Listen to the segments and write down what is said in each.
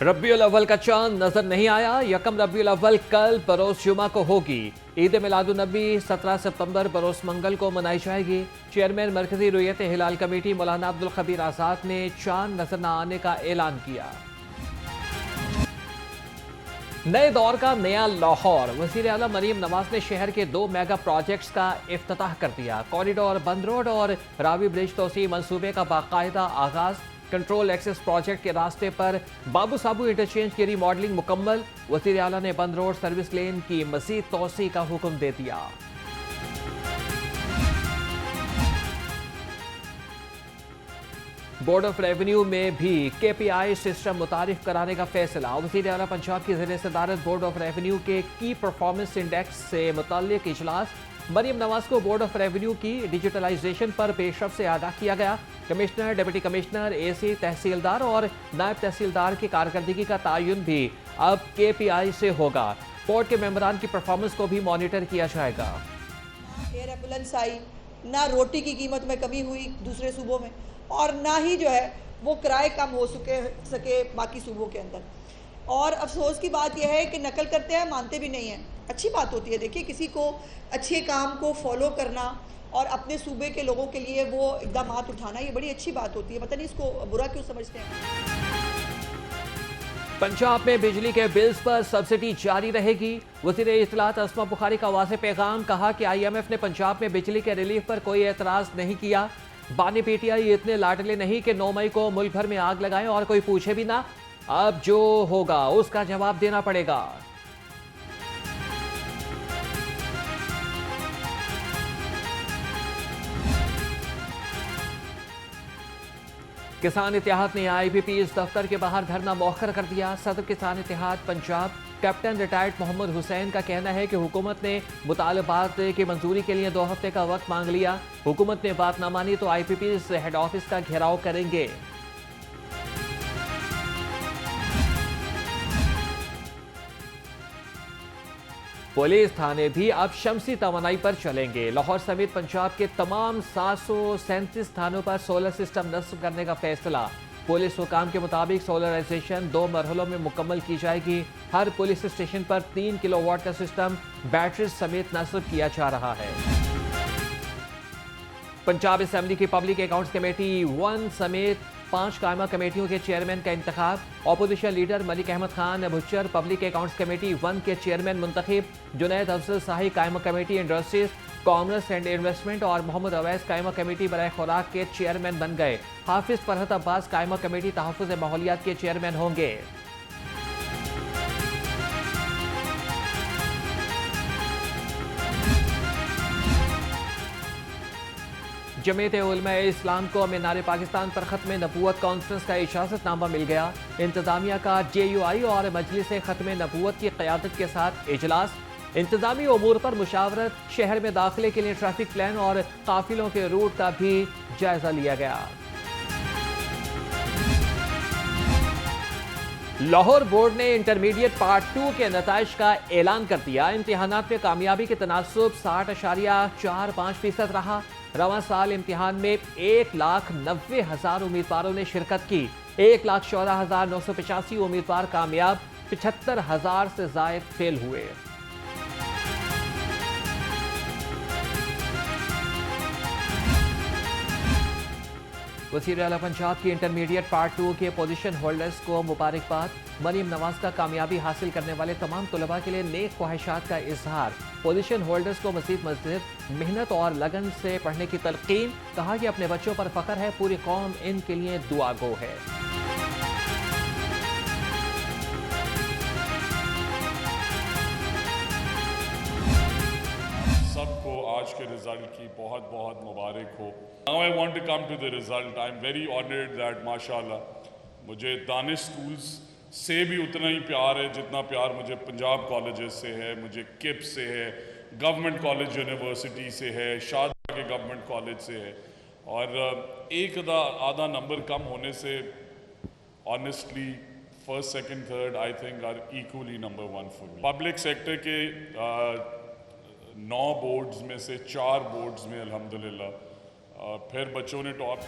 रब्बीउल अव्वल का चांद नजर नहीं आया। यकम रब्बीउल अव्वल कल बरोज जुमा को होगी। ईद मिलादुन नबी 17 सितंबर बरोज मंगल को मनाई जाएगी। चेयरमैन मरकजी रुयत हिलाल कमेटी मौलाना अब्दुल खबीर आजाद ने चांद नजर न आने का ऐलान किया। नए दौर का नया लाहौर। वजीर आला मरीम नवाज ने शहर के 2 मेगा प्रोजेक्ट्स का इफ्तिताह कर दिया। कॉरिडोर बंद रोड और रावी ब्रिज तोसी मंसूबे का बाकायदा आगाज। कंट्रोल एक्सेस प्रोजेक्ट के रास्ते पर बाबू साबू इंटरचेंज की रीमॉडलिंग मुकम्मल। वजीर आला ने बंद रोड सर्विस लेन की मजीद तोसी का हुक्म दे दिया। बोर्ड ऑफ रेवेन्यू में भी KPI सिस्टम मुतारिफ कराने का फैसला। वज़ीर आला पंजाब की ज़िले सदारत बोर्ड ऑफ रेवेन्यू के की परफॉर्मेंस इंडेक्स से मुताल्लिक इजलास। मरीम नवाज को बोर्ड ऑफ रेवेन्यू की डिजिटलाइजेशन पर पेशरफ से आगाह किया गया। कमिश्नर, डिप्टी कमिश्नर, AC, तहसीलदार और नायब तहसीलदार की कारकर्दगी का तयन भी अब KPI से होगा। बोर्ड के मेंबरान की परफॉर्मेंस को भी मॉनिटर किया जाएगा। एयर एम्बुलेंस आई, ना रोटी की कीमत में कमी हुई दूसरे सूबों में, और ना ही जो है वो किराए कम हो सके बाकी सूबों के अंदर। और अफसोस की बात यह है कि नकल करते हैं, मानते भी नहीं हैं। अच्छी बात होती है, देखिए किसी को अच्छे काम को फॉलो करना और अपने सूबे के लोगों के लिए वो इकदाम उठाना, ये बड़ी अच्छी बात होती है। पता नहीं इसको बुरा क्यों समझते हैं। पंजाब में बिजली के बिल्स पर सब्सिडी जारी रहेगी। वज़ीर इत्तलात अस्मा बुखारी का वाज़ेह पैगाम। कहा कि IMF ने पंजाब में बिजली के रिलीफ पर कोई एतराज़ नहीं किया। बानी PTI इतने लाडले नहीं कि 9 मई को मुल्क भर में आग लगाएं और कोई पूछे भी ना। अब जो होगा उसका जवाब देना पड़ेगा। किसान इत्तेहाद ने IPP's दफ्तर के बाहर धरना मौखर कर दिया। सदर किसान इत्तेहाद पंजाब कैप्टन रिटायर्ड मोहम्मद हुसैन का कहना है कि हुकूमत ने मुतालबात की मंजूरी के लिए 2 हफ्ते का वक्त मांग लिया। हुकूमत ने बात ना मानी तो IPP's हेड ऑफिस का घेराव करेंगे। पुलिस थाने भी अब शमसी तवानाई पर चलेंगे। लाहौर समेत पंजाब के तमाम 737 थानों पर सोलर सिस्टम नस्ब करने का फैसला। पुलिस हुकाम के मुताबिक सोलराइजेशन 2 मरहलों में मुकम्मल की जाएगी। हर पुलिस स्टेशन पर 3 किलोवाट का सिस्टम बैटरी समेत नस्ब किया जा रहा है। पंजाब असेंबली की पब्लिक अकाउंट्स कमेटी 1 समेत 5 कायमा कमेटियों के चेयरमैन का इंतखाब। Opposition leader Malik Ahmad Khan Bhucchar public accounts committee 1 के चेयरमैन मुंतखब। जुनैद अफजल शाही कायमा committee industries, commerce and investment और मोहम्मद अवैस कायमा कमेटी बराए खुराक के चेयरमैन बन गए। हाफिज फरहत अब्बास कायमा कमेटी तहफ़्फ़ुज़ माहौलियात के चेयरमैन होंगे। जमीयत उलमा इस्लाम को मीनार पाकिस्तान पर खत्म नबूवत कॉन्फ्रेंस का इजाज़तनामा मिल गया। इंतजामिया का JUI और मजलिस खत्म नबूवत की क़यादत के साथ इजलास। इंतजामी अमूर पर मुशावरत। शहर में दाखिले के लिए ट्रैफिक प्लान और काफिलों के रूट का भी जायजा लिया गया। लाहौर बोर्ड ने इंटरमीडिएट पार्ट 2 के नताइज का ऐलान कर दिया। इम्तिहानात में कामयाबी के तनासुब 60.45% रहा। रवां साल इम्तिहान में 1,90,000 उम्मीदवारों ने शिरकत की। 1,14,985 उम्मीदवार कामयाब, 75,000 से जायद फेल हुए। वज़ीर आला पंजाब की इंटरमीडिएट पार्ट 2 के पोजीशन होल्डर्स को मुबारकबाद। मरीम नवाज का कामयाबी हासिल करने वाले तमाम तलबा के लिए नेक ख्वाहिशात का इजहार। पोजीशन होल्डर्स को मज़ीद मेहनत और लगन से पढ़ने की तलकीन। कहा कि अपने बच्चों पर फख्र है, पूरी कौम इनके लिए दुआ गो है। सबको आज के रिजल्ट की बहुत बहुत मुबारक हो। Now I want to come to the result. I am very honoured that माशाल्लाह मुझे दानिश स्कूल्स से भी उतना ही प्यार है जितना प्यार मुझे पंजाब कॉलेजेस से है, मुझे KIPS से है, गवर्नमेंट कॉलेज यूनिवर्सिटी से है, शाहजहाँ के गवर्नमेंट कॉलेज से है। और एक आधा नंबर कम होने से honestly first, second, third I think are equally number 1 for me. Public sector के 9 बोर्ड्स में से 4 बोर्ड्स में अल्हम्दुलिल्लाह फिर बच्चों ने टॉप।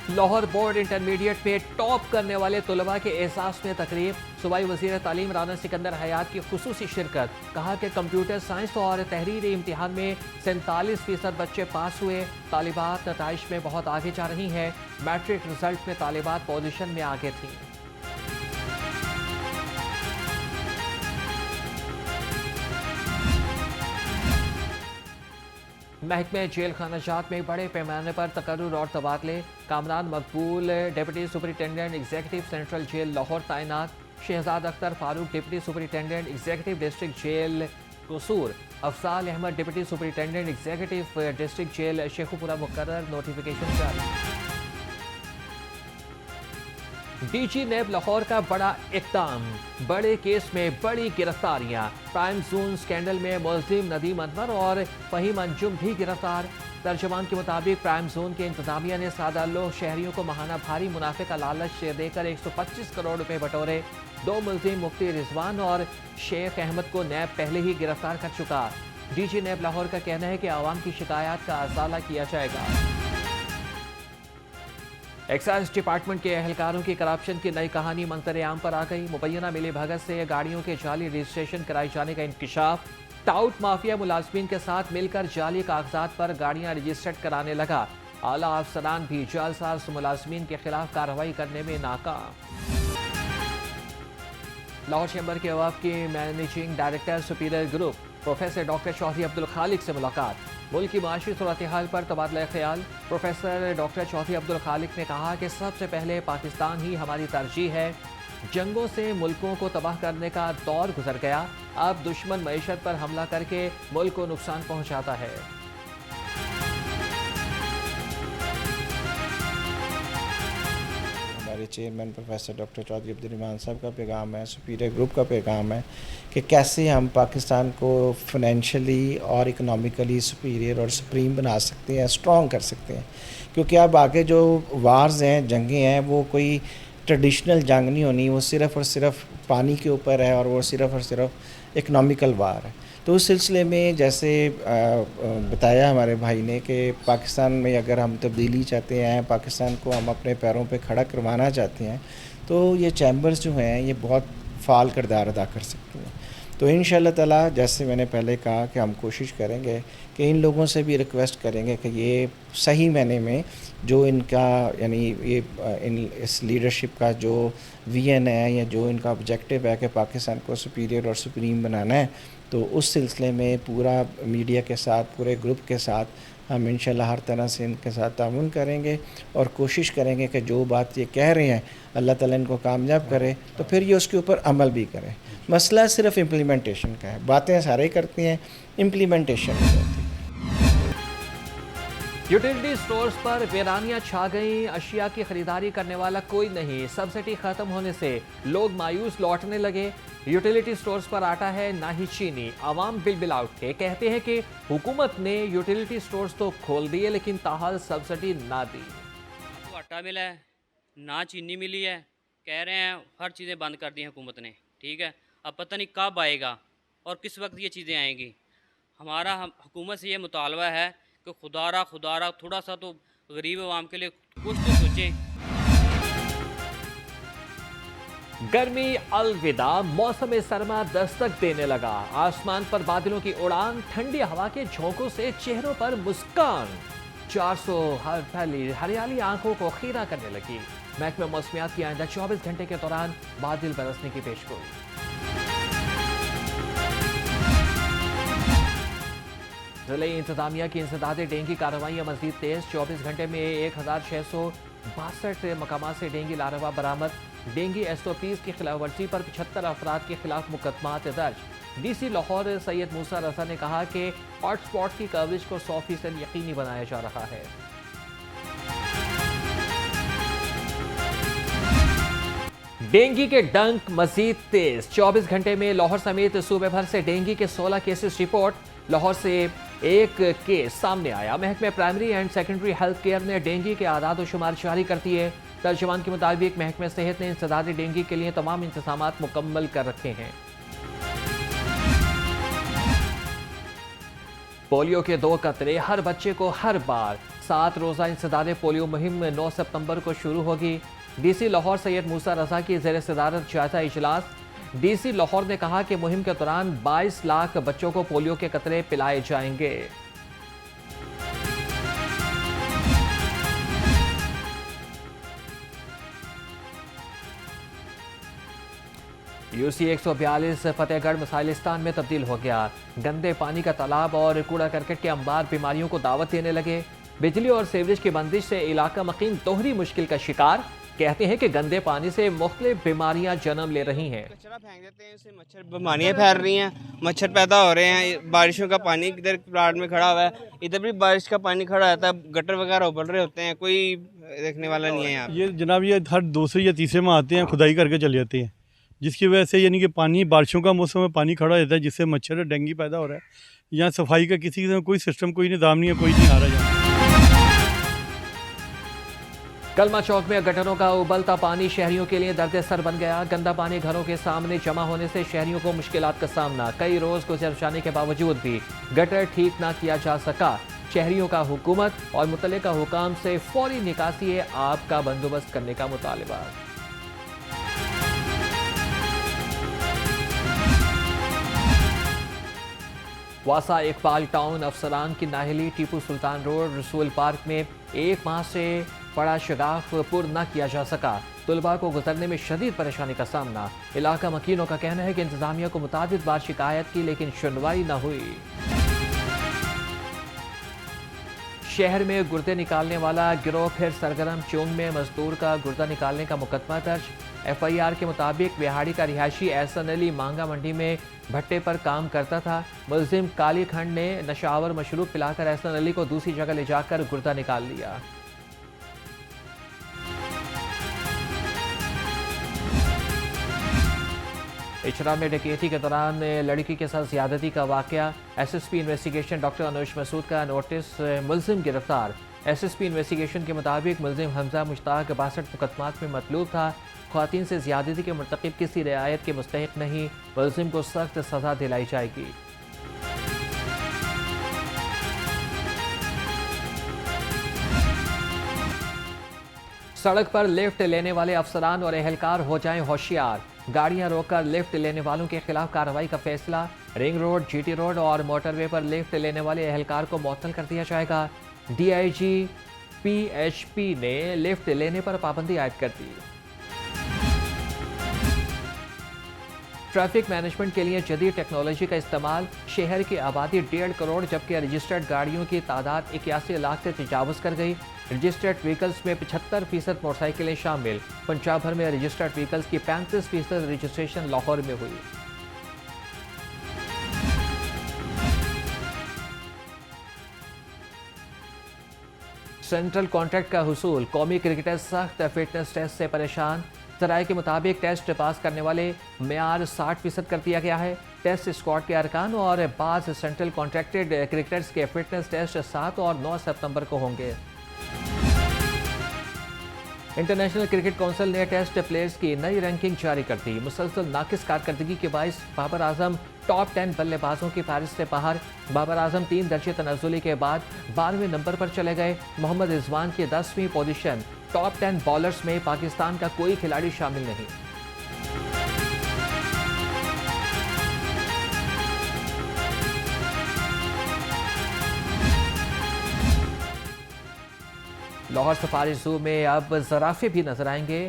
लाहौर बोर्ड इंटरमीडिएट में टॉप करने वाले तलबा के एहसास में तकरीब। सूबाई वज़ीर तालीम राना सिकंदर हयात की खुसूसी शिरकत। कहा कि कंप्यूटर साइंस और तहरीरी इम्तिहान में 47% बच्चे पास हुए। तालिबात नताइश में बहुत आगे जा रही हैं। मैट्रिक रिजल्ट में तालिबात पोजीशन में आगे थी। महकमे जेल खानाजात में बड़े पैमाने पर तकर्रुर और तबादले। Kamran Maqbool deputy superintendent executive central jail Lahore तैनात। Shahzad Akhtar Farooq deputy superintendent executive district jail Kasur. Afzal Ahmad deputy superintendent executive district jail Sheikhupura मुकर्रर। नोटिफिकेशन जारी। डीजी नेब लाहौर का बड़ा इक़दाम। बड़े केस में बड़ी गिरफ्तारियां। प्राइम जोन स्कैंडल में मुल्जिम नदीम अनवर और फहीम अंजुम भी गिरफ्तार। तर्जमान के मुताबिक प्राइम जोन के इंतजामिया ने सादा लोग शहरियों को महाना भारी मुनाफे का लालच देकर 125 करोड़ रुपए बटोरे। 2 मुल्जिम मुफ्ती रिजवान और शेख अहमद को नैब पहले ही गिरफ्तार कर चुका। डीजी नेब लाहौर का कहना है कि आवाम की शिकायत का अजाला किया जाएगा। एक्साइज डिपार्टमेंट के एहलकारों की करप्शन की नई कहानी मंजर आम पर आ गई। मुबैना मिली भगत से गाड़ियों के जाली रजिस्ट्रेशन कराए जाने का इंकशाफ। टाउट माफिया मुलाजमीन के साथ मिलकर जाली कागजात पर गाड़ियां रजिस्टर्ड कराने लगा। आला अफसरान भी जालसाज मुलाजमीन के खिलाफ कार्रवाई करने में नाकाम। लाहौर चैम्बर के वफ़द की managing director superior group professor doctor Chaudhary Abdul Khaliq से मुलाकात। मुल्क की माशी सूरत हाल पर तबादला ख्याल। प्रोफेसर डॉक्टर चौधरी अब्दुल खालिक ने कहा कि सबसे पहले पाकिस्तान ही हमारी तरजीह है। जंगों से मुल्कों को तबाह करने का दौर गुजर गया। अब दुश्मन मईशत पर हमला करके मुल्क को नुकसान पहुंचाता है। हमारे chairman professor doctor Chaudhary Abdul Rahman साहब का पैगाम है, सुपीरियर ग्रुप का पैगाम है कि कैसे हम पाकिस्तान को फाइनेंशियली और इकोनॉमिकली सुपीरियर और सुप्रीम बना सकते हैं, स्ट्रॉन्ग कर सकते हैं। क्योंकि अब आगे जो वार्स हैं, जंगें हैं, वो कोई ट्रेडिशनल जंग नहीं होनी, वो सिर्फ़ और सिर्फ पानी के ऊपर है और वो सिर्फ़ और सिर्फ इकोनॉमिकल वार है। तो उस सिलसिले में जैसे बताया हमारे भाई ने कि पाकिस्तान में अगर हम तब्दीली चाहते हैं, पाकिस्तान को हम अपने पैरों पे खड़ा करवाना चाहते हैं, तो ये चैम्बर्स जो हैं ये बहुत फ़ाल किरदार अदा कर सकते हैं। तो इंशाअल्लाह ताला जैसे मैंने पहले कहा कि हम कोशिश करेंगे कि इन लोगों से भी रिक्वेस्ट करेंगे कि ये सही मायने में जो इनका यानी ये इस लीडरशिप का जो विजन है या जो इनका ऑब्जेक्टिव है कि पाकिस्तान को सुपीरियर और सुप्रीम बनाना है, तो उस सिलसिले में पूरा मीडिया के साथ, पूरे ग्रुप के साथ हम इंशाल्लाह हर तरह से इनके साथ ताउन करेंगे और कोशिश करेंगे कि जो बात ये कह रहे हैं अल्लाह ताला इनको कामयाब करे, तो फिर ये उसके ऊपर अमल भी करें। मसला सिर्फ इम्प्लीमेंटेशन का है, बातें सारे करते हैं, इम्प्लीमेंटेशन नहीं होती। यूटिलिटी स्टोर्स पर वीरानियां छा गईं। अशिया की खरीदारी करने वाला कोई नहीं। सब्सिडी खत्म होने से लोग मायूस लौटने लगे। यूटिलिटी स्टोर्स पर आटा है ना ही चीनी। आवाम बिल उठे, कहते हैं कि हुकूमत ने यूटिलिटी स्टोर्स तो खोल दिए लेकिन ताहाल सब्सिडी ना दी। ना आटा मिला है ना चीनी मिली है, कह रहे हैं हर चीज़ें बंद कर दी हैं हुकूमत ने। ठीक है, अब पता नहीं कब आएगा और किस वक्त ये चीज़ें आएंगी। हमारा हुकूमत से ये मुतालबा है कि खुदारा थोड़ा सा तो गरीब आवाम के लिए कुछ तो सोचें। गर्मी अलविदा, मौसम सरमा दस्तक देने लगा। आसमान पर बादलों की उड़ान, ठंडी हवा के झोंकों से चेहरों पर मुस्कान। 400 हरियाली आंखों को खीरा करने लगी। महकमा मौसमियात की आइंदा 24 घंटे के दौरान बादल बरसने की पेशगोई। जिले इंतजामिया की इंसदादे डेंगी कार्रवाइयाँ मजीद तेज। 24 घंटे में 1662 मकामात से डेंगी लार्वा बरामद। डेंगी SOPs की खिलाफवर्जी पर 75 अफराद के खिलाफ मुकदमात दर्ज। DC लाहौर सैयद मूसा रजा ने कहा कि हॉटस्पॉट की कवरेज को 100% यकीनी बनाया जा रहा है। डेंगी के डंक मजीद तेज। 24 घंटे में लाहौर समेत सूबे भर से डेंगी के 16 केसेस रिपोर्ट। लाहौर से एक केस सामने आया। महकमे primary and secondary health care ने डेंगी के आदाद व शुमार जारी कर दिए। तर्जुमान के मुताबिक महकमे सेहत ने इंसदादी डेंगी के लिए तमाम इंतजामात मुकम्मल कर रखे हैं। पोलियो के 2 कतरे हर बच्चे को हर बार 7 रोज़ा इंसदाद पोलियो मुहिम 9 सितंबर को शुरू होगी। डीसी लाहौर सैयद मूसा रजा की ज़ेर सदारत जायजा इजलास। डीसी लाहौर ने कहा कि मुहिम के दौरान 22 लाख बच्चों को पोलियो के कतरे पिलाए जाएंगे। यूसी 142 फतेहगढ़ मिसाइलिस्तान में तब्दील हो गया। गंदे पानी का तालाब और कूड़ा करकट के अंबार बीमारियों को दावत देने लगे। बिजली और सीवरेज की बंदिश से इलाका मकीन दोहरी मुश्किल का शिकार। कहते हैं कि गंदे पानी से मुख्तलिफ बीमारियां जन्म ले रही हैं। कचरा फेंक देते हैं, उससे मच्छर बीमारियां फैल रही हैं, मच्छर पैदा हो रहे हैं। बारिशों का पानी इधर प्लाट में खड़ा हुआ है, इधर भी बारिश का पानी खड़ा रहता है, गटर वगैरह उबल रहे होते हैं, कोई देखने वाला नहीं है यहाँ। ये जनाब ये हर दूसरे या तीसरे में आते हैं, खुदाई करके चले जाते हैं, जिसकी वजह से यानी कि पानी बारिशों का मौसम में पानी खड़ा रहता है, जिससे मच्छर और डेंगू पैदा हो रहा है। यहाँ सफाई का किसी किस्म कोई सिस्टम, कोई निज़ाम नहीं है, कोई नहीं आ रहा यहाँ। कलमा चौक में गटरों का उबलता पानी शहरियों के लिए दर्द सर बन गया। गंदा पानी घरों के सामने जमा होने से शहरियों को मुश्किलात का सामना। कई रोज गुजर जाने के बावजूद भी गटर ठीक ना किया जा सका। शहरियों का हुकूमत और मुतल्लिका हुकाम से फौरी निकासी आब का बंदोबस्त करने का मुतालबा। वासा इकबाल टाउन अफसरान की नाहली टीपू सुल्तान रोड रसूल पार्क में 1 माह से पड़ा शगाफ पुर न किया जा सका। तुलबा को गुजरने में शदीद परेशानी का सामना। इलाका मकीनों का कहना है कि इंतजामिया को मुतादिद बार शिकायत की लेकिन सुनवाई न हुई। शहर में गुर्दे निकालने वाला गिरोह फिर सरगर्म। चोंग में मजदूर का गुर्दा निकालने का मुकदमा दर्ज। FIR के मुताबिक बिहाड़ी का रिहायशी एहसन अली मांगा मंडी में भट्टे पर काम करता था। मुलजिम काली खंड ने नशावर मशरूब पिलाकर एहसन अली को दूसरी जगह ले जाकर गुर्दा निकाल लिया। इचरा में डकैती के दौरान लड़की के साथ ज्यादती का वाकया। SSP इन्वेस्टिगेशन डॉक्टर अनुज मसूद का नोटिस। मुलजिम गिरफ्तार। SSP इन्वेस्टिगेशन के मुताबिक मुलजिम हमजा मुश्ताक 62 मुकदमात में मतलूब था। ख्वातीन से ज्यादती के मुर्तकिब किसी रियायत के मुस्तहिक नहीं। मुलजिम को सख्त सजा दिलाई जाएगी। सड़क पर लिफ्ट लेने वाले अफसरान और एहलकार हो जाएं होशियार। गाड़ियां रोककर लिफ्ट लेने वालों के खिलाफ कार्रवाई का फैसला। रिंग रोड, GT रोड और मोटरवे पर लिफ्ट लेने वाले एहलकार को मुअत्तल कर दिया जाएगा। DIG PHP ने लिफ्ट लेने पर पाबंदी आयद कर दी। ट्रैफिक मैनेजमेंट के लिए जदीद टेक्नोलॉजी का इस्तेमाल। शहर की आबादी 1.5 करोड़ जबकि रजिस्टर्ड गाड़ियों की तादाद 81 लाख से तजावज़ कर गई। रजिस्टर्ड व्हीकल्स में 75% मोटरसाइकिलें शामिल। पंजाब भर में रजिस्टर्ड व्हीकल्स की 35% रजिस्ट्रेशन लाहौर में हुई। सेंट्रल कॉन्ट्रैक्ट का हुसूल। कौमी क्रिकेटर सख्त फिटनेस टेस्ट से परेशान। सराय के मुताबिक टेस्ट पास करने वाले मेयार 60% कर दिया गया है। टेस्ट स्क्वाड के अरकान और बाज़ सेंट्रल कॉन्ट्रैक्टेड क्रिकेटर्स के फिटनेस टेस्ट 7 और 9 सितंबर को होंगे। इंटरनेशनल क्रिकेट काउंसिल ने टेस्ट प्लेयर्स की नई रैंकिंग जारी कर दी। मुसलसल नाकिस कारकर्दगी के बायस बाबर आजम टॉप 10 बल्लेबाजों की फहरिस्त से बाहर। बाबर आजम 3 दर्जे तनाजुली के बाद 12वें नंबर पर चले गए। मोहम्मद रिजवान की 10वीं पोजीशन। टॉप 10 बॉलर्स में पाकिस्तान का कोई खिलाड़ी शामिल नहीं। लाहौर सफारी जू में अब ज़राफ़े भी नजर आएंगे।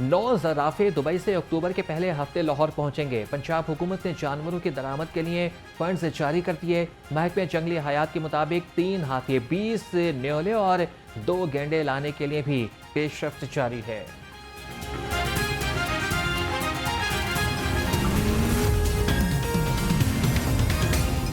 9 ज़राफ़े दुबई से अक्टूबर के पहले हफ्ते लाहौर पहुंचेंगे। पंजाब हुकूमत ने जानवरों की दरामद के लिए फंड्स जारी कर दिए। महकमे जंगली हयात के मुताबिक 3 हाथी, 20 न्योले और 2 गैंडे लाने के लिए भी पेशरफ्त जारी है।